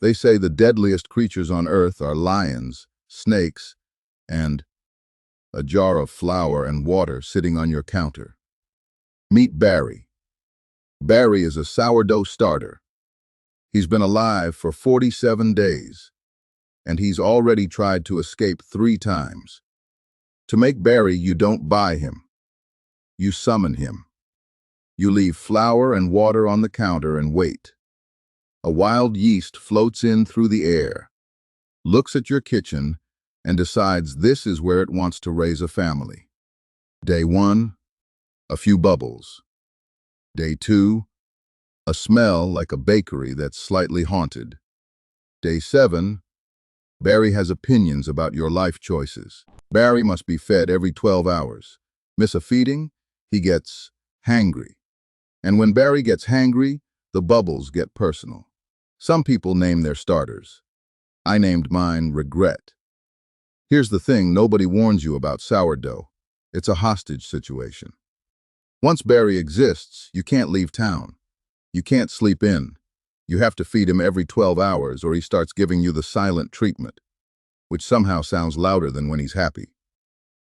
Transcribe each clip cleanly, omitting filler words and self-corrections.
They say the deadliest creatures on earth are lions, snakes, and a jar of flour and water sitting on your counter. Meet Barry. Barry is a sourdough starter. He's been alive for 47 days, and he's already tried to escape 3 times. To make Barry, you don't buy him. You summon him. You leave flour and water on the counter and wait. A wild yeast floats in through the air, looks at your kitchen, and decides this is where it wants to raise a family. Day 1, a few bubbles. Day 2, a smell like a bakery that's slightly haunted. Day 7, Barry has opinions about your life choices. Barry must be fed every 12 hours. Miss a feeding, he gets hangry. And when Barry gets hangry, the bubbles get personal. Some people name their starters. I named mine Regret. Here's the thing nobody warns you about sourdough. It's a hostage situation. Once Barry exists, you can't leave town. You can't sleep in. You have to feed him every 12 hours or he starts giving you the silent treatment, which somehow sounds louder than when he's happy.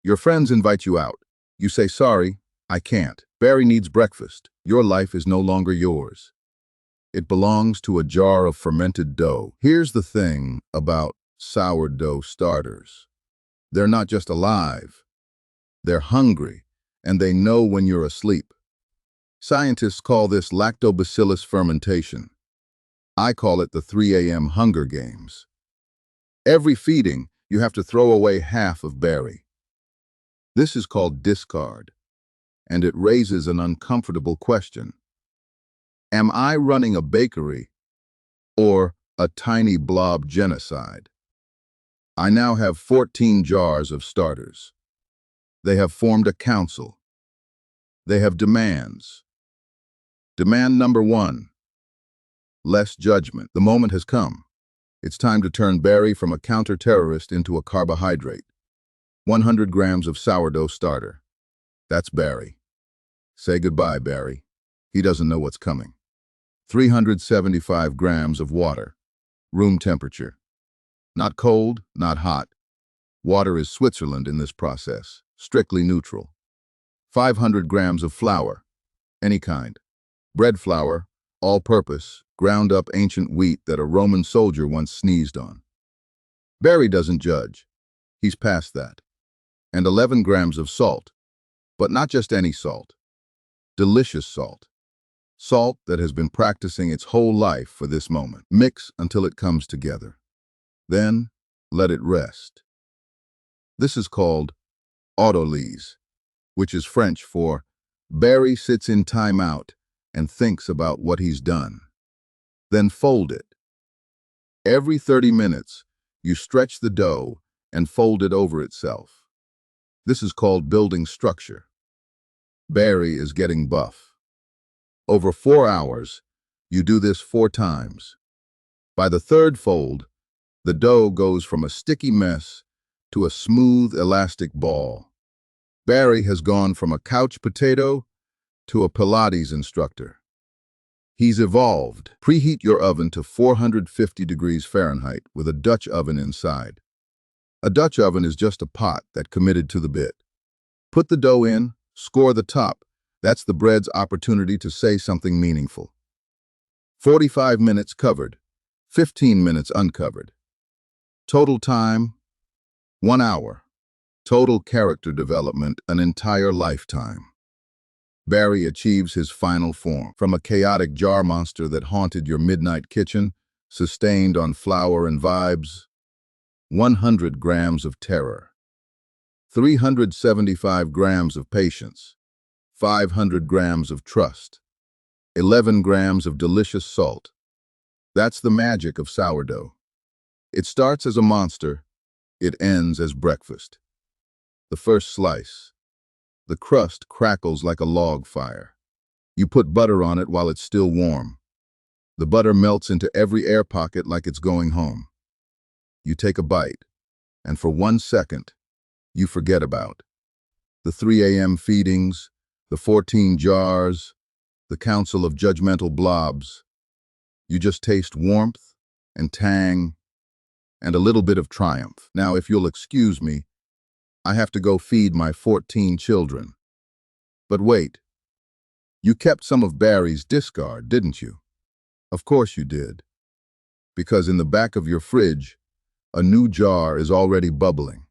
Your friends invite you out. You say, sorry, I can't. Barry needs breakfast. Your life is no longer yours. It belongs to a jar of fermented dough. Here's the thing about sourdough starters. They're not just alive. They're hungry, and they know when you're asleep. Scientists call this lactobacillus fermentation. I call it the 3 a.m. Hunger Games. Every feeding, you have to throw away half of Barry. This is called discard, and it raises an uncomfortable question. Am I running a bakery or a tiny blob genocide? I now have 14 jars of starters. They have formed a council. They have demands. Demand number 1, less judgment. The moment has come. It's time to turn Barry from a counter-terrorist into a carbohydrate. 100 grams of sourdough starter. That's Barry. Say goodbye, Barry. He doesn't know what's coming. 375 grams of water, room temperature. Not cold, not hot. Water is Switzerland in this process, strictly neutral. 500 grams of flour, any kind. Bread flour, all-purpose, ground up ancient wheat that a Roman soldier once sneezed on. Barry doesn't judge. He's past that. And 11 grams of salt, but not just any salt. Delicious salt. Salt that has been practicing its whole life for this moment. Mix until it comes together. Then, let it rest. This is called autolyse, which is French for Barry sits in timeout and thinks about what he's done. Then fold it. Every 30 minutes, you stretch the dough and fold it over itself. This is called building structure. Barry is getting buff. Over 4 hours, you do this 4 times. By the 3rd fold, the dough goes from a sticky mess to a smooth, elastic ball. Barry has gone from a couch potato to a Pilates instructor. He's evolved. Preheat your oven to 450 degrees Fahrenheit with a Dutch oven inside. A Dutch oven is just a pot that committed to the bit. Put the dough in, score the top. That's the bread's opportunity to say something meaningful. 45 minutes covered, 15 minutes uncovered. Total time, 1 hour. Total character development, an entire lifetime. Barry achieves his final form. From a chaotic jar monster that haunted your midnight kitchen, sustained on flour and vibes, 100 grams of terror. 375 grams of patience. 500 grams of trust. 11 grams of delicious salt. That's the magic of sourdough. It starts as a monster, it ends as breakfast. The first slice. The crust crackles like a log fire. You put butter on it while it's still warm. The butter melts into every air pocket like it's going home. You take a bite, and for 1 second, you forget about the 3 a.m. feedings, the 14 jars, the council of judgmental blobs. You just taste warmth, and tang and a little bit of triumph. Now, if you'll excuse me, I have to go feed my 14 children. But wait, you kept some of Barry's discard, didn't you? Of course you did, because in the back of your fridge, a new jar is already bubbling.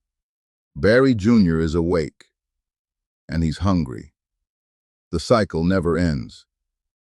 Barry Jr. is awake, and he's hungry. The cycle never ends.